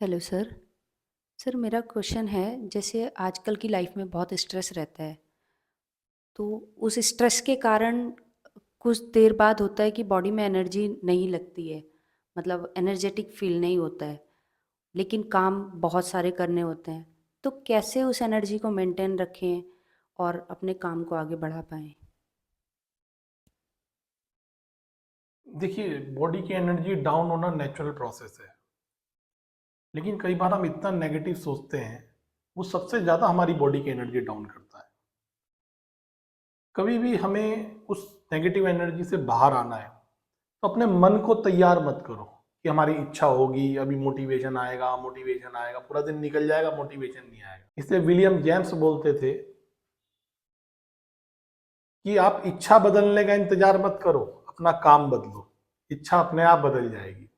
Hello sir. Sir मेरा question है, जैसे आजकल की लाइफ में बहुत स्ट्रेस रहता है, तो उस स्ट्रेस के कारण कुछ देर बाद होता है कि बॉडी में एनर्जी नहीं लगती है, मतलब एनर्जेटिक फील नहीं होता है, लेकिन काम बहुत सारे करने होते हैं। तो कैसे उस एनर्जी को मेंटेन रखें और अपने काम को आगे बढ़ा पाएँ? देखिए, बॉडी की एनर्जी डाउन होना नेचुरल प्रोसेस है। लेकिन कई बार हम इतना नेगेटिव सोचते हैं, वो सबसे ज़्यादा हमारी बॉडी की एनर्जी डाउन करता है। कभी भी हमें उस नेगेटिव एनर्जी से बाहर आना है, तो अपने मन को तैयार मत करो कि हमारी इच्छा होगी, अभी मोटिवेशन आएगा, पूरा दिन निकल जाएगा, मोटिवेशन नहीं आएगा। इसलिए विलियम जेम्स बोलते थे कि आप इच्छा बदलने का इंतजार मत करो, अपना काम बदलो, इच्छा अपने आप बदल जाएगी।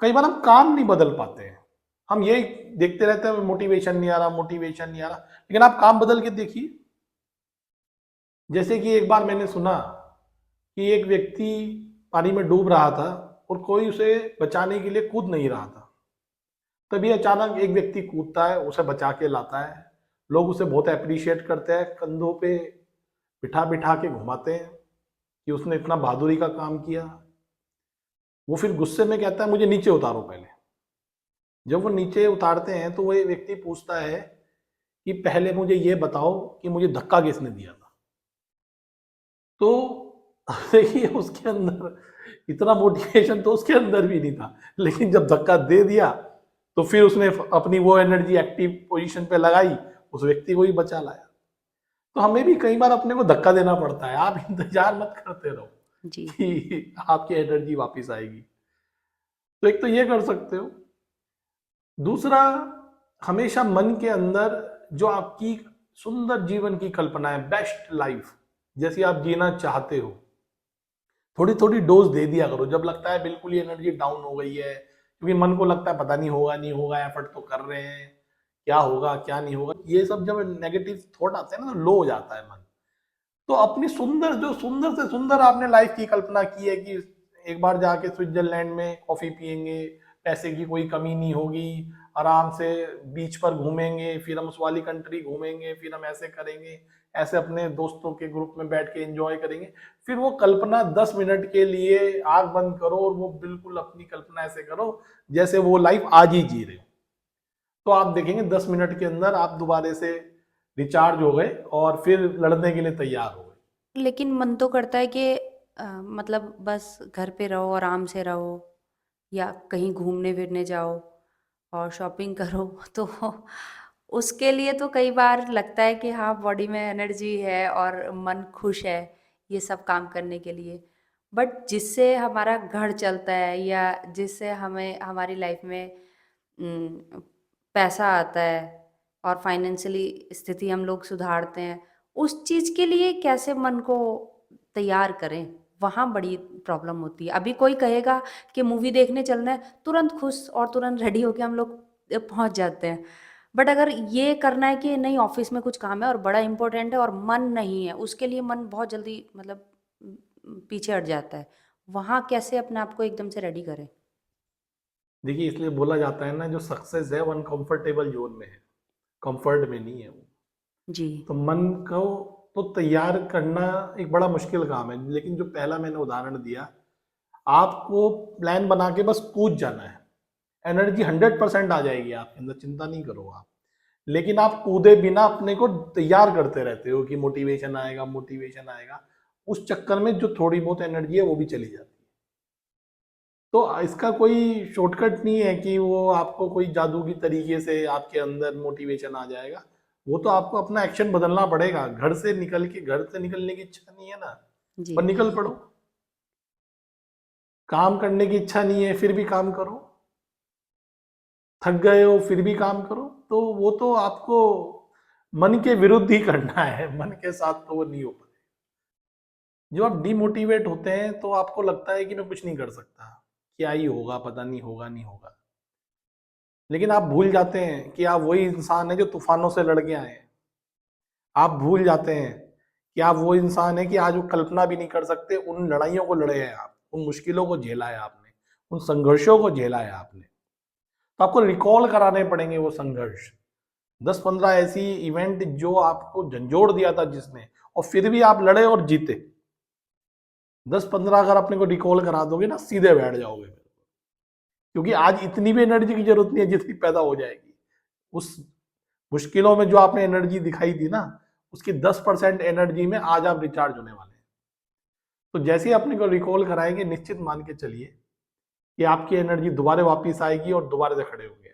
कई बार हम काम नहीं बदल पाते हैं, हम यही देखते रहते हैं मोटिवेशन नहीं आ रहा, मोटिवेशन नहीं आ रहा। लेकिन आप काम बदल के देखिए। जैसे कि एक बार मैंने सुना कि एक व्यक्ति पानी में डूब रहा था और कोई उसे बचाने के लिए कूद नहीं रहा था। तभी अचानक एक व्यक्ति कूदता है, उसे बचा के लाता है। लोग उसे बहुत अप्रिशिएट करते हैं, कंधों पे बिठा बिठा के घुमाते हैं कि उसने इतना बहादुरी का काम किया। वो फिर गुस्से में कहता है, मुझे नीचे उतारो पहले। जब वो नीचे उतारते हैं तो वो व्यक्ति पूछता है कि पहले मुझे ये बताओ कि मुझे धक्का किसने दिया था। तो देखिए, उसके अंदर इतना मोटिवेशन तो उसके अंदर भी नहीं था, लेकिन जब धक्का दे दिया तो फिर उसने अपनी वो एनर्जी एक्टिव पोजीशन पे लगाई, उस व्यक्ति को ही बचा लाया। तो हमें भी कई बार अपने को धक्का देना पड़ता है। आप इंतजार मत करते रहो जी। कि आपकी एनर्जी वापस आएगी। तो एक तो ये कर सकते हो। दूसरा, हमेशा मन के अंदर जो आपकी सुंदर जीवन की कल्पना है, बेस्ट लाइफ जैसी आप जीना चाहते हो, थोड़ी थोड़ी डोज दे दिया करो। जब लगता है बिल्कुल ही एनर्जी डाउन हो गई है, क्योंकि मन को लगता है पता नहीं होगा नहीं होगा, एफर्ट तो कर रहे हैं, क्या होगा क्या नहीं होगा, ये सब जब नेगेटिव थॉट आते हैं ना, तो लो हो जाता है मन। तो अपनी सुंदर से सुंदर आपने लाइफ की कल्पना की है कि एक बार जाके स्विट्जरलैंड में कॉफी पियेंगे, पैसे की कोई कमी नहीं होगी, आराम से बीच पर घूमेंगे, फिर हम उस वाली कंट्री घूमेंगे, फिर हम ऐसे करेंगे, ऐसे अपने दोस्तों के ग्रुप में बैठ के एंजॉय करेंगे। फिर वो कल्पना 10 मिनट के लिए आंख बंद करो और वो बिल्कुल अपनी कल्पना ऐसे करो जैसे वो लाइफ आज ही जी रहे हो। तो आप देखेंगे 10 मिनट के अंदर आप दोबारा से रिचार्ज हो गए और फिर लड़ने के लिए तैयार हो गए। लेकिन मन तो करता है कि मतलब बस घर पे रहो, आराम से रहो या कहीं घूमने-फिरने जाओ और शॉपिंग करो। तो उसके लिए तो कई बार लगता है कि हाँ, बॉडी में एनर्जी है और मन खुश है ये सब काम करने के लिए। बट जिससे हमारा घर चलता है या जिससे हमें हमारी लाइफ में उम, पैसा आता है और फाइनेंशियली स्थिति हम लोग सुधारते हैं, उस चीज़ के लिए कैसे मन को तैयार करें? वहाँ बड़ी प्रॉब्लम होती है। अभी कोई कहेगा कि मूवी देखने चलना है, तुरंत खुश और तुरंत रेडी होके हम लोग पहुँच जाते हैं। बट अगर ये करना है कि नहीं, ऑफ़िस में कुछ काम है और बड़ा इम्पोर्टेंट है और मन नहीं है, उसके लिए मन बहुत जल्दी मतलब पीछे हट जाता है। वहाँ कैसे अपने आप को एकदम से रेडी करें? देखिए, इसलिए बोला जाता है ना, जो सक्सेस है वो अनकंफर्टेबल जोन में है, कंफर्ट में नहीं है वो। जी। तो मन को तो तैयार करना एक बड़ा मुश्किल काम है, लेकिन जो पहला मैंने उदाहरण दिया, आपको प्लान बना के बस कूद जाना है। एनर्जी 100% आ जाएगी आपके अंदर, चिंता नहीं करो आप। लेकिन आप कूदे बिना अपने को तैयार करते रहते हो कि मोटिवेशन आएगा, मोटिवेशन आएगा। उस चक्कर में जो थोड़ी बहुत एनर्जी है वो भी चली जाती है। तो इसका कोई शॉर्टकट नहीं है कि वो आपको कोई जादू की तरीके से आपके अंदर मोटिवेशन आ जाएगा। वो तो आपको अपना एक्शन बदलना पड़ेगा। घर से निकलने की इच्छा नहीं है ना, जी। पर निकल पड़ो। काम करने की इच्छा नहीं है, फिर भी काम करो। थक गए हो, फिर भी काम करो। तो वो तो आपको मन के विरुद्ध ही करना है, मन के साथ तो वो नहीं हो पाए। जब आप डिमोटिवेट होते हैं तो आपको लगता है कि मैं कुछ नहीं कर सकता, क्या ही होगा, पता नहीं होगा नहीं होगा। लेकिन आप भूल जाते हैं कि आप वही इंसान है जो तूफानों से लड़ के आए हैं। आप भूल जाते हैं कि आप वो इंसान है कि आज वो कल्पना भी नहीं कर सकते, उन लड़ाइयों को लड़े हैं आप, उन मुश्किलों को झेला है आपने, उन संघर्षों को झेला है आपने। तो आपको रिकॉल कराने पड़ेंगे वो संघर्ष, 10-15 ऐसी इवेंट जो आपको झंझोड़ दिया था जिसने, और फिर भी आप लड़े और जीते। 10-15 अगर अपने को रिकॉल करा दोगे ना, सीधे बैठ जाओगे, क्योंकि आज इतनी भी एनर्जी की जरूरत नहीं है जितनी पैदा हो जाएगी। उस मुश्किलों में जो आपने एनर्जी दिखाई थी ना, उसकी 10% एनर्जी में आज आप रिचार्ज होने वाले हैं। तो जैसे ही अपने को रिकॉल कराएंगे, निश्चित मान के चलिए कि आपकी एनर्जी दोबारा वापस आएगी और दोबारा से खड़े होंगे।